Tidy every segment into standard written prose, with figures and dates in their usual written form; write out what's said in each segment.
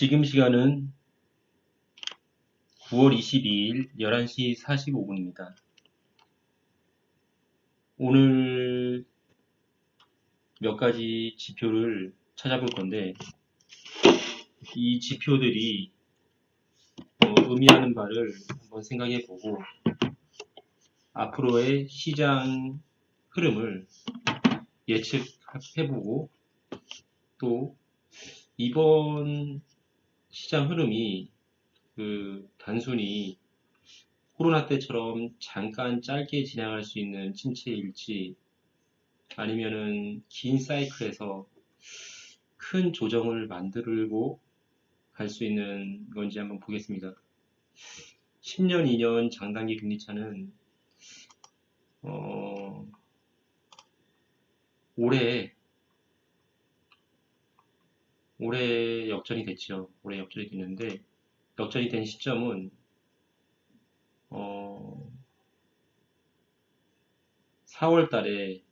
지금 시간은 9월 22일 11시 45분입니다. 오늘 몇 가지 지표를 찾아볼 건데, 이 지표들이 의미하는 바를 한번 생각해 보고, 앞으로의 시장 흐름을 예측해 보고, 또 이번 시장 흐름이 단순히 코로나 때처럼 잠깐 짧게 진행할 수 있는 침체일지, 아니면은 긴 사이클에서 큰 조정을 만들고 갈 수 있는 건지 한번 보겠습니다. 10년, 2년 장단기 금리차는 올해 역전이 됐죠. 올해 역전이 됐는데, 역전이 된 시점은 4월 달에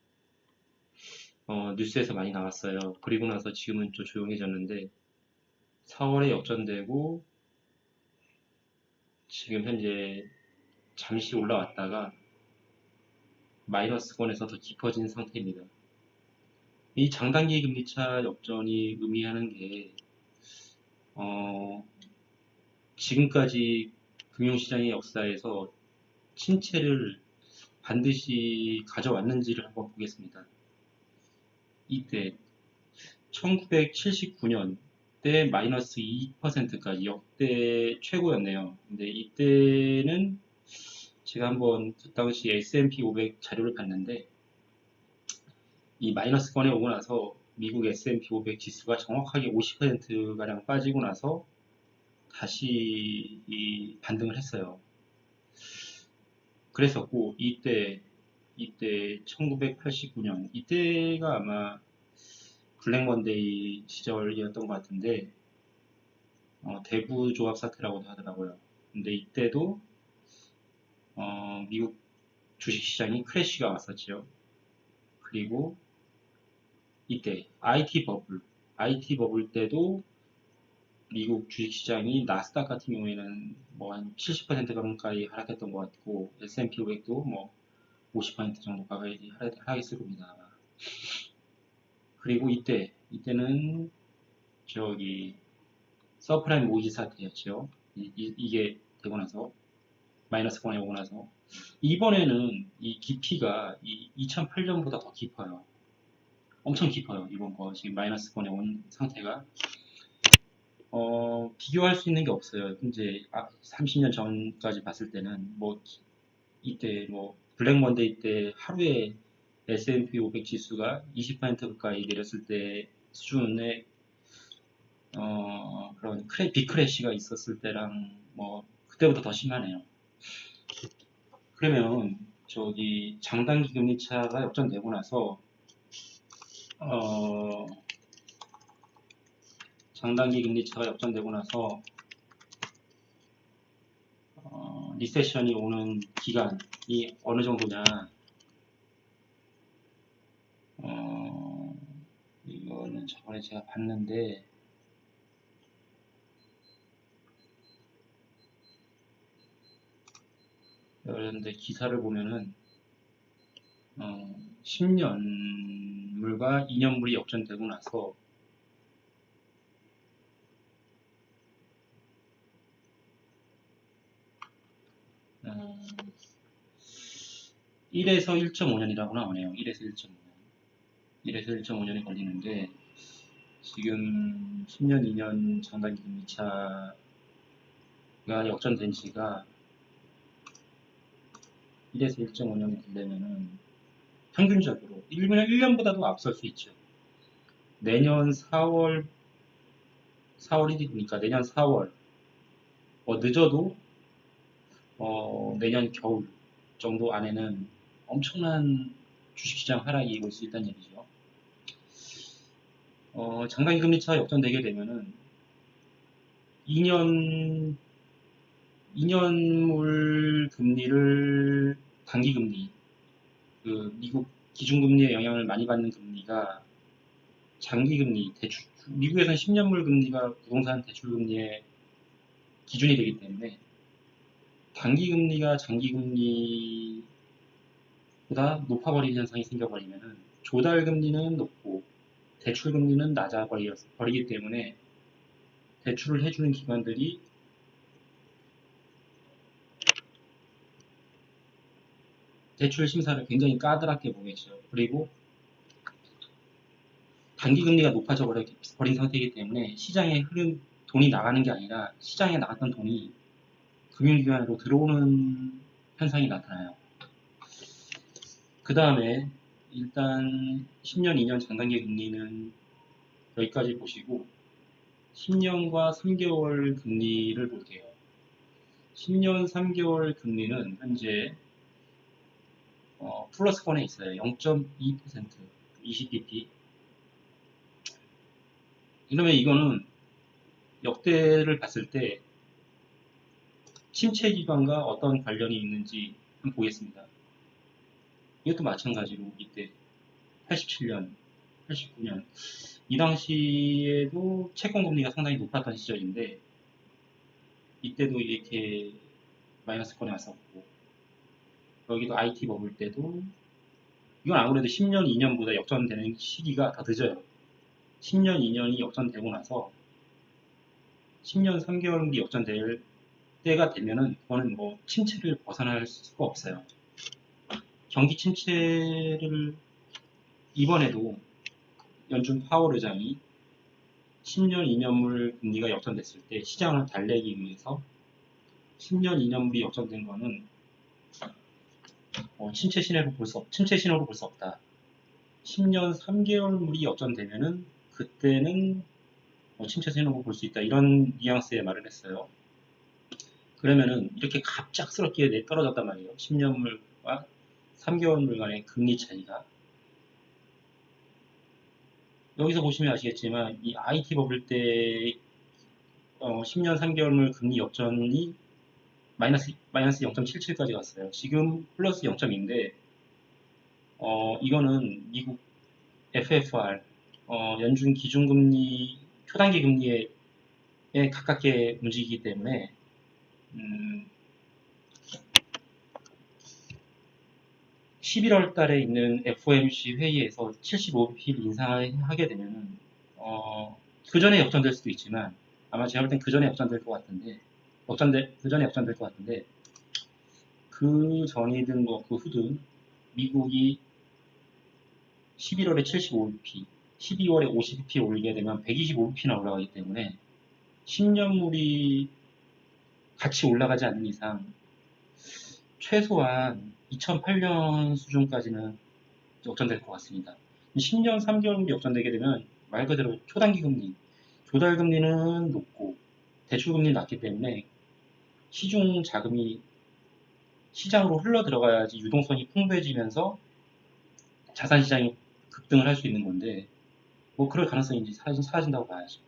뉴스에서 많이 나왔어요. 그리고 나서 지금은 좀 조용해졌는데, 4월에 역전되고 지금 현재 잠시 올라왔다가 마이너스권에서 더 깊어진 상태입니다. 이 장단기 금리차 역전이 의미하는 게 지금까지 금융시장의 역사에서 침체를 반드시 가져왔는지를 한번 보겠습니다. 이때 1979년 때 마이너스 2%까지 역대 최고였네요. 근데 이때는 제가 한번 그 당시 S&P 500 자료를 봤는데, 이 마이너스권에 오고 나서 미국 S&P 500 지수가 정확하게 50%가량 빠지고 나서 다시 반등을 했어요. 그랬었고, 이때 1989년 이때가 아마 블랙 먼데이 시절이었던 것 같은데, 대부 조합 사태라고도 하더라고요. 근데 이때도 미국 주식시장이 크래시가 왔었죠. 그리고 이때 IT 버블 때도 미국 주식시장이 나스닥 같은 경우에는 뭐 한 70% 가까이 하락했던 것 같고, S&P 500도 뭐 50% 정도 가까이 하락했을 겁니다. 그리고 이때는 저기 서프라임 모기지 사태였죠. 이게 되고 나서 마이너스권에 오고 나서, 이번에는 이 깊이가 2008년보다 더 깊어요. 엄청 깊어요. 이번 거 지금 마이너스권에 온 상태가 비교할 수 있는 게 없어요. 이제 30년 전까지 봤을 때는 뭐 이때 뭐 블랙 먼데이 때 하루에 S&P 500 지수가 20% 가까이 내렸을 때 수준의 그런 빅크래시가 있었을 때랑 뭐 그때보다 더 심하네요. 그러면 저기 장단기 금리차가 역전되고 나서 장단기 금리차가 역전되고 나서 리세션이 오는 기간이 어느 정도냐, 이거는 저번에 제가 봤는데, 그런데 기사를 보면은 10년물과 2년물이 역전되고 나서 1에서 1.5년이라고 나오네요. 1에서 1.5년이 걸리는데, 지금 10년, 2년 장단기 금리차가 역전된 지가 1에서 1.5년이 되려면은 평균적으로 1년보다도 앞설 수 있죠. 내년 4월 1일이니까 내년 4월, 늦어도 내년 겨울 정도 안에는 엄청난 주식시장 하락이 올 수 있다는 얘기죠. 장단기 금리차 역전되게 되면은 2년물 금리를, 단기 금리, 미국 기준금리의 영향을 많이 받는 금리가 장기금리, 대출, 미국에서는 10년물 금리가 부동산 대출 금리의 기준이 되기 때문에 단기금리가 장기금리보다 높아버리는 현상이 생겨버리면은 조달금리는 높고 대출금리는 낮아버리기 때문에 대출을 해주는 기관들이 대출 심사를 굉장히 까다롭게 보겠죠. 그리고 단기금리가 높아져 버린 상태이기 때문에 시장에 흐른 돈이 나가는 게 아니라 시장에 나갔던 돈이 금융기관으로 들어오는 현상이 나타나요. 그 다음에 일단 10년, 2년 장단기 금리는 여기까지 보시고 10년과 3개월 금리를 볼게요. 10년 3개월 금리는 현재 플러스권에 있어요. 0.2%, 20bp. 그러면 이거는 역대를 봤을 때 침체 기반과 어떤 관련이 있는지 한번 보겠습니다. 이것도 마찬가지로 이때 87년, 89년 이 당시에도 채권금리가 상당히 높았던 시절인데 이때도 이렇게 마이너스권에 왔었고 여기도 IT 버블 때도 이건 아무래도 10년, 2년보다 역전되는 시기가 더 늦어요. 10년, 2년이 역전되고 나서 10년, 3개월이 역전될 때가 되면은 그거는 뭐 침체를 벗어날 수가 없어요. 경기 침체를 이번에도 연준 파월 의장이 10년, 2년물 금리가 역전됐을 때 시장을 달래기 위해서 10년, 2년물이 역전된 거는 침체 신호로 볼 수 없다. 10년, 3개월물이 역전되면은 그때는 침체 신호로 볼 수 있다. 이런 뉘앙스의 말을 했어요. 그러면은 이렇게 갑작스럽게 떨어졌단 말이에요. 10년물과 3개월물 간의 금리 차이가. 여기서 보시면 아시겠지만 이 IT 버블 때 10년 3개월물 금리 역전이 마이너스 0.77까지 갔어요. 지금 플러스 0.2인데 이거는 미국 FFR 연준 기준금리 초단기 금리에 가깝게 움직이기 때문에 11월 달에 있는 FOMC 회의에서 75bp 인상하게 되면은 그 전에 역전될 수도 있지만 아마 제가 볼 땐 그 전에 역전될 것 같은데 그 전에 역전될 것 같은데 그 전이든 뭐 그 후든 미국이 11월에 75bp, 12월에 50bp 올리게 되면 125bp나 올라가기 때문에 10년물이 같이 올라가지 않는 이상 최소한 2008년 수준까지는 역전될 것 같습니다. 10년 3개월물이 역전되게 되면 말 그대로 초단기 금리, 조달 금리는 높고 대출 금리는 낮기 때문에 시중 자금이 시장으로 흘러 들어가야지 유동성이 풍부해지면서 자산 시장이 급등을 할 수 있는 건데 뭐 그럴 가능성이 이제 사라진다고 봐야죠.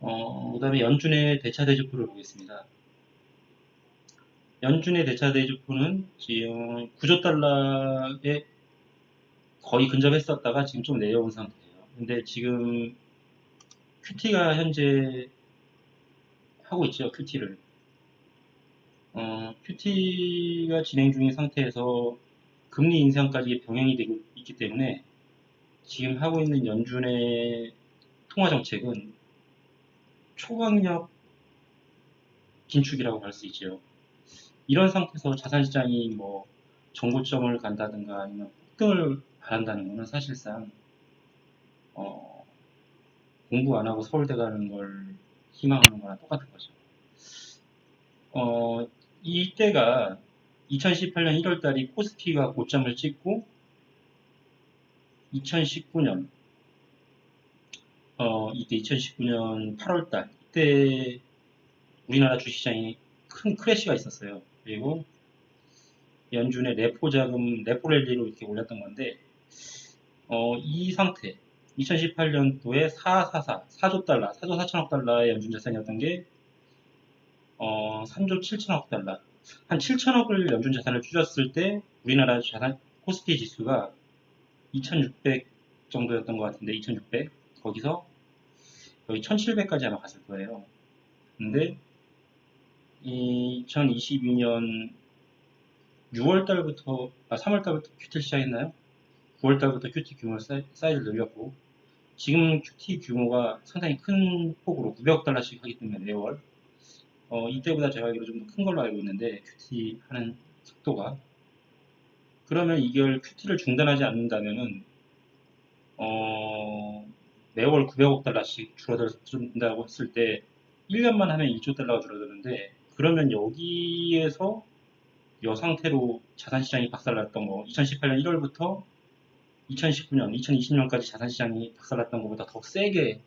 그 다음에 연준의 대차 대조표를 보겠습니다. 연준의 대차 대조표는 지금 9조 달러에 거의 근접했었다가 지금 좀 내려온 상태예요. 근데 지금 QT가 현재 하고 있죠, QT를. QT가 진행 중인 상태에서 금리 인상까지 병행이 되고 있기 때문에 지금 하고 있는 연준의 통화 정책은 초강력 긴축이라고 할 수 있죠. 이런 상태에서 자산시장이 뭐 정고점을 간다든가 아니면 폭등을 바란다는 것은 사실상 공부 안 하고 서울대 가는 걸 희망하는 거랑 똑같은 거죠. 이때가 2018년 1월달이 코스피가 고점을 찍고 2019년 이때 2019년 8월달 이때 우리나라 주식시장이 큰 크래시가 있었어요. 그리고 연준의 레포 자금 레포렐리로 이렇게 올렸던 건데 이 상태 2018년도에 4조 달러 4조 4천억 달러의 연준 자산이었던 게 3조 7천억 달러 한 7천억을 연준 자산을 줄였을 때 우리나라 자산 코스피 지수가 2600 정도였던 것 같은데 2600 거기서 거의 1700까지 아마 갔을 거예요. 근데 2022년 6월 달부터 3월 달부터 큐티를 시작했나요? 9월 달부터 큐티 규모 사이즈를 늘렸고 지금 큐티 규모가 상당히 큰 폭으로 900억 달러씩 하기 때문에 매월 이때보다 제가 알기로 좀 더 큰 걸로 알고 있는데 큐티 하는 속도가 그러면 이걸 큐티를 중단하지 않는다면은 어, 매월 900억 달러씩 줄어든다고 했을 때 1년만 하면 2조 달러가 줄어드는데 그러면 여기에서 이 상태로 자산시장이 박살났던 거 2018년 1월부터 2019년, 2020년까지 자산시장이 박살났던 것보다 더 세게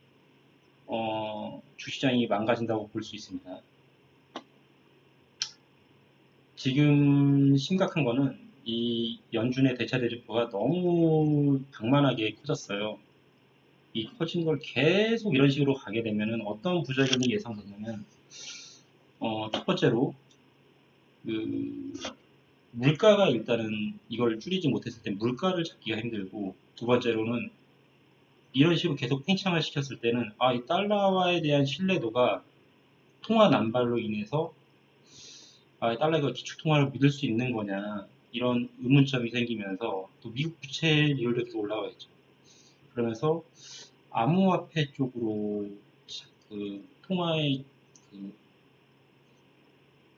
주시장이 망가진다고 볼 수 있습니다. 지금 심각한 거는 이 연준의 대차 대조표가 너무 방만하게 커졌어요. 이 커진 걸 계속 이런 식으로 가게 되면은 어떤 부작용이 예상되냐면 첫 번째로 그 물가가 일단은 이걸 줄이지 못했을 때 물가를 잡기가 힘들고 두 번째로는 이런 식으로 계속 팽창을 시켰을 때는 이 달러화에 대한 신뢰도가 통화 난발로 인해서 달러가 기축통화를 믿을 수 있는 거냐 이런 의문점이 생기면서 또 미국 부채율도 계속 올라가 있죠. 그러면서 암호화폐 쪽으로 그 통화의 그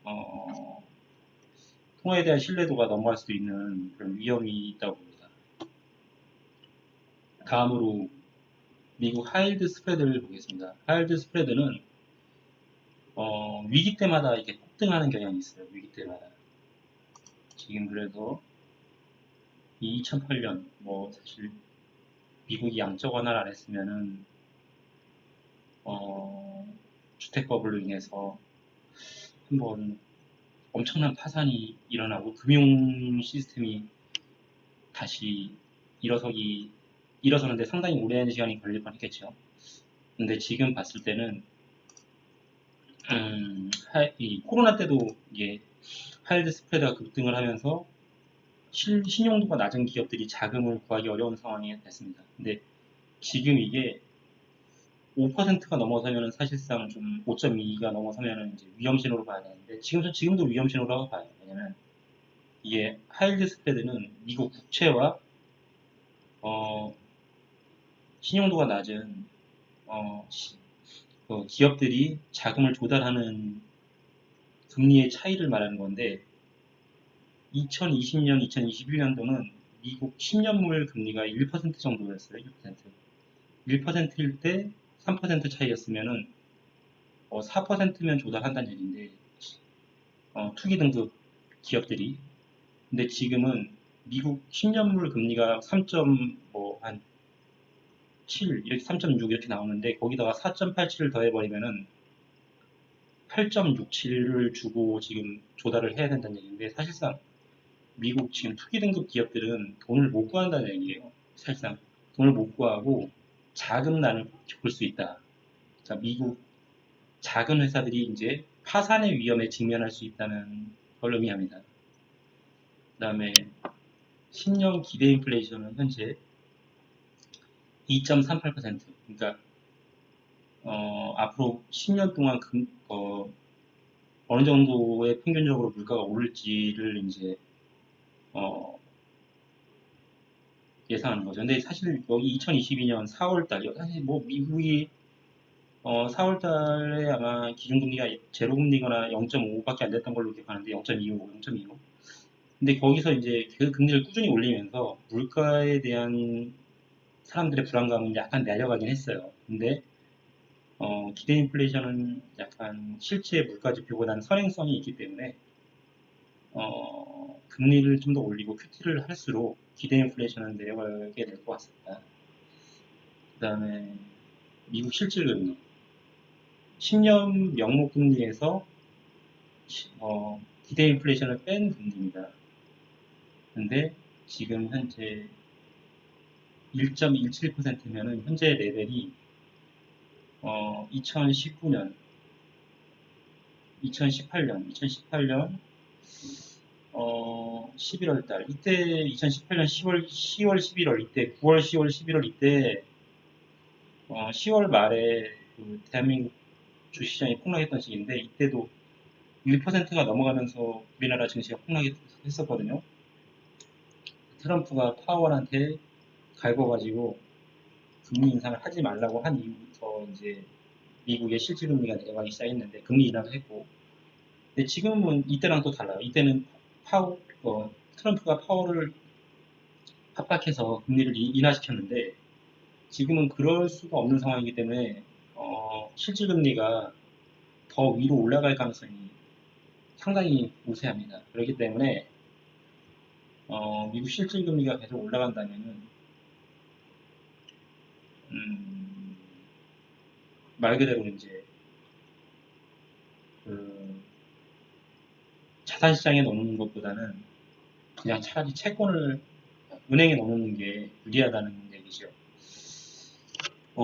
어, 통화에 대한 신뢰도가 넘어갈 수도 있는 그런 위험이 있다고 봅니다. 다음으로 미국 하이드 스프레드를 보겠습니다. 하이드 스프레드는 위기 때마다 이렇게 폭등하는 경향이 있어요. 위기 때마다. 지금 그래서 2008년 사실 미국이 양적 완화를 안 했으면은 주택 버블로 인해서 한번 엄청난 파산이 일어나고 금융 시스템이 다시 일어서는데 상당히 오랜 시간이 걸릴 뻔했겠죠. 근데 지금 봤을 때는 이 코로나 때도 이게 하이드 스프레드가 급등을 하면서 신용도가 낮은 기업들이 자금을 구하기 어려운 상황이 됐습니다. 근데 지금 이게 5%가 넘어서면은 사실상 좀 5.2가 넘어서면은 이제 위험 신호로 봐야 되는데 지금도 위험 신호라고 봐요. 왜냐면 이게 하이드 스프레드는 미국 국채와 어, 신용도가 낮은 기업들이 자금을 조달하는 금리의 차이를 말하는 건데 2020년, 2021년도는 미국 10년물 금리가 1% 정도였어요. 1%. 1%일 때 3% 차이였으면은 4%면 조달한다는 얘기인데 투기 등급 기업들이 근데 지금은 미국 10년물 금리가 3.한 7 이렇게 3.6 이렇게 나오는데 거기다가 4.87을 더해버리면은 8.67을 주고 지금 조달을 해야 된다는 얘기인데 사실상 미국 지금 투기 등급 기업들은 돈을 못 구한다는 얘기예요. 사실상 돈을 못 구하고 자금난을 겪을 수 있다. 자, 미국 작은 회사들이 이제 파산의 위험에 직면할 수 있다는 걸 의미합니다. 그 다음에 10년 기대 인플레이션은 현재 2.38%. 그러니까 앞으로 10년 동안 어느 정도의 평균적으로 물가가 오를지를 이제 어, 예상하는 거죠. 근데 사실 여기 2022년 4월달이요. 사실 미국이 4월달에 아마 기준금리가 제로금리거나 0.5밖에 안 됐던 걸로 기억하는데 0.25, 0.25. 근데 거기서 이제 그 금리를 꾸준히 올리면서 물가에 대한 사람들의 불안감은 약간 내려가긴 했어요. 근데 기대 인플레이션은 약간 실제 물가 지표보다는 선행성이 있기 때문에 금리를 좀 더 올리고 큐티를 할수록 기대 인플레이션은 내려가게 될 것 같습니다. 그 다음에 미국 실질금리 10년 명목금리에서 기대 인플레이션을 뺀 금리입니다. 근데 지금 현재 1.17%면은 현재 레벨이 2019년, 2018년 11월 달 이때 2018년 10월 11월 이때 9월 10월 11월 이때 10월 말에 그 대한민국 주시장이 폭락했던 시기인데 이때도 1%가 넘어가면서 우리나라 증시가 폭락했었거든요. 트럼프가 파월한테 갈궈가지고 금리 인상을 하지 말라고 한 이후부터 이제 미국의 실질금리가 내려가기 시작했는데 금리 인하도 했고, 근데 지금은 이때랑 또 달라요. 이때는 트럼프가 파월을 압박해서 금리를 인하시켰는데 지금은 그럴 수가 없는 상황이기 때문에 실질금리가 더 위로 올라갈 가능성이 상당히 우세합니다. 그렇기 때문에 미국 실질금리가 계속 올라간다면은 말 그대로 이제 그 자산시장에 넣는 것보다는 그냥 차라리 채권을 은행에 넣는 게 유리하다는 얘기죠.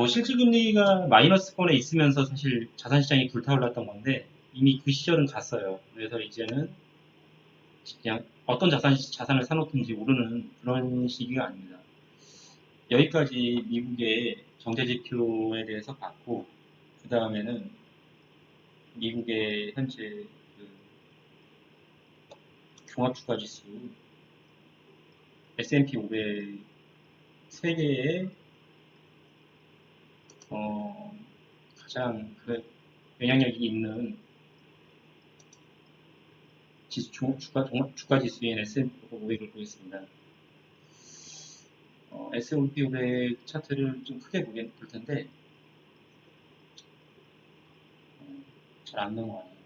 실질금리가 마이너스권에 있으면서 사실 자산시장이 불타올랐던 건데 이미 그 시절은 갔어요. 그래서 이제는 그냥 어떤 자산을 사놓든지 오르는 그런 시기가 아닙니다. 여기까지 미국의 경제지표에 대해서 봤고, 그 다음에는 미국의 현재 그 종합주가지수 S&P 500 세계의 가장 그 영향력이 있는 주가 지수인 S&P 500을 보겠습니다. S&P 500 차트를 좀 크게 볼 텐데 잘 안 넘어가네요.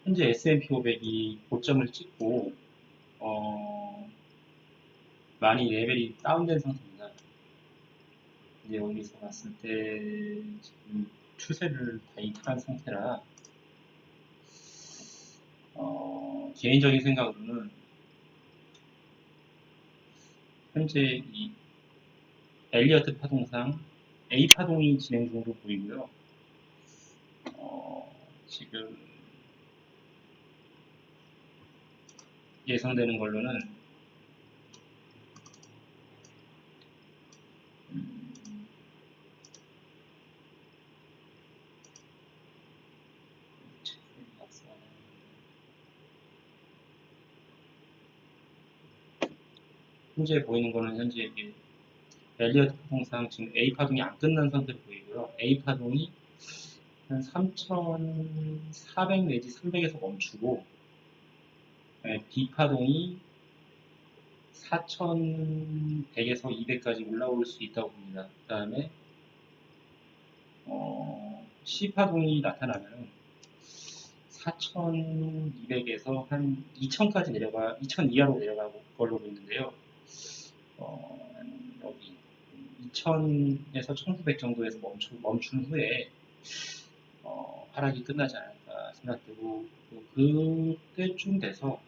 현재 S&P 500이 고점을 찍고 많이 레벨이 다운된 상태입니다. 이제 여기서 봤을 때 지금 추세를 다 이탈한 상태라 개인적인 생각으로는 현재 이 엘리어트 파동상 A 파동이 진행 중으로 보이고요. 지금 예상되는 걸로는 현재 보이는 거는 현재 엘리어트 파동상 지금 A 파동이 안 끝난 상태로 보이고요. A 파동이 한 3,400 내지 300에서 멈추고 B 파동이 4,100에서 200까지 올라올 수 있다고 봅니다. 그 다음에 C 파동이 나타나면 4,200에서 한 2,000까지 2,000 이하로 내려가고 걸로 보이는데요. 여기 2,000에서 1,900 정도에서 멈춘 후에 하락이 끝나지 않을까 생각되고, 그때쯤 돼서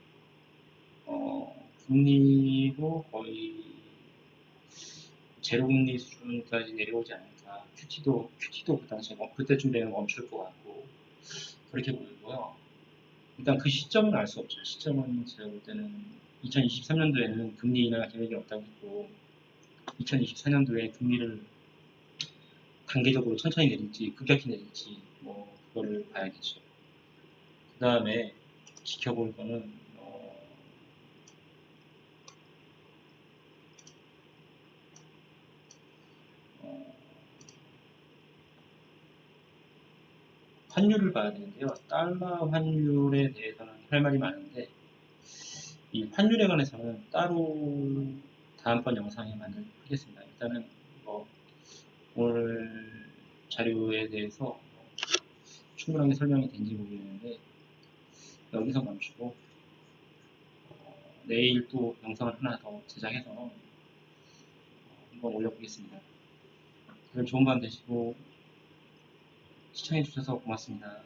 금리도 거의 제로금리 수준까지 내려오지 않을까. QT도 그 당시에 그때쯤 되면 멈출 것 같고 그렇게 보이고요. 일단 그 시점은 알 수 없죠. 시점은 제가 볼 때는 2023년도에는 금리 인하 계획이 없다고 했고 2024년도에 금리를 단계적으로 천천히 내릴지 급격히 내릴지 뭐 그거를 봐야겠죠. 그 다음에 지켜볼 거는 환율을 봐야 되는데요. 달러 환율에 대해서는 할 말이 많은데 이 환율에 관해서는 따로 다음번 영상에 하겠습니다. 일단은 오늘 자료에 대해서 충분하게 설명이 된지 모르겠는데 여기서 멈추고 내일 또 영상을 하나 더 제작해서 한번 올려보겠습니다. 오늘 좋은 밤 되시고 시청해주셔서 고맙습니다.